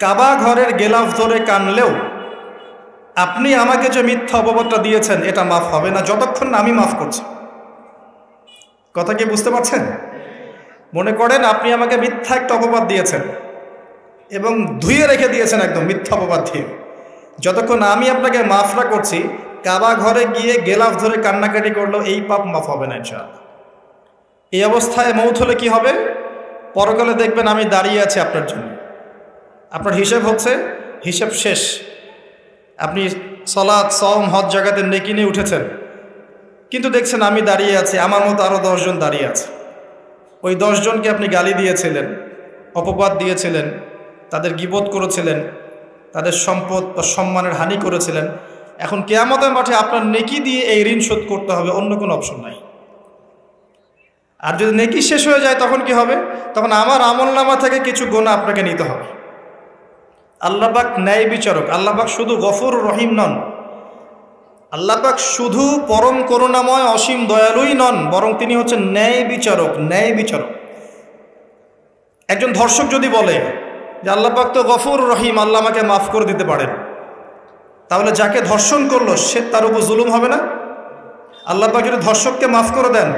কাবা ঘরের গেলাফ ধরে কানলেও আপনি আমাকে যে মিথ্যা অপবাদটা দিয়েছেন এটা মাফ হবে না যতক্ষণ না আমি মাফ করছি। কথা কি বুঝতে পারছেন? মনে করেন আপনি আমাকে মিথ্যা একটা অপবাদ দিয়েছেন এবং ধুয়ে রেখে দিয়েছেন একদম মিথ্যা অপবাদ দিয়ে। যতক্ষণ আমি আপনাকে মাফ না করছি, কাবা ঘরে গিয়ে গেলাফ ধরে কান্নাকাটি করলেও এই পাপ মাফ হবে না ইনশাআল্লাহ। এই অবস্থায় মৌত হলে কি হবে? পরকালে দেখবেন আমি দাঁড়িয়ে আছি আপনার জন্য, আপনার হিসেব হচ্ছে, হিসেব শেষ। আপনি সালাত, সওম, হজ জাকাতে নেকি নিয়ে উঠেছেন, কিন্তু দেখছেন আমি দাঁড়িয়ে আছি, আমার মতো আরও 10 জন দাঁড়িয়ে আছে। ওই 10 জনকে আপনি গালি দিয়েছিলেন, অপবাদ দিয়েছিলেন, তাদের গীবত করেছিলেন, তাদের সম্পদ বা সম্মানের হানি করেছিলেন। এখন কিয়ামতের মাঠে আপনার নেকি দিয়ে এই ঋণ শোধ করতে হবে, অন্য কোনো অপশন নাই। আর যদি নেকি শেষ হয়ে যায় তখন কি হবে? তখন আমার আমলনামা থেকে কিছু গুনাহ আপনাকে নিতে হবে। আল্লাহ পাক ন্যায় বিচারক। আল্লাহ পাক শুধু গফুর রহিম নন, আল্লাহ পাক শুধু পরম করুণাময় অসীম দয়ালুই নন, বরং তিনি হচ্ছেন ন্যায় বিচারক। ন্যায় বিচারক। একজন ধর্ষক যদি বলে যে আল্লাহ পাক তো গফুর রহিম, আল্লাহ আমাকে মাফ করে দিতে পারেন, তাহলে যাকে ধর্ষণ করলো সে তার উপর জুলুম হবে না? আল্লাহ পাক যদি ধর্ষককে মাফ করে দেন,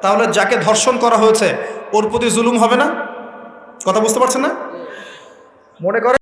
তাহলে যাকে ধর্ষণ করা হয়েছে ওর প্রতি জুলুম হবে না? কথা বুঝতে পারছেন না? মনে করেন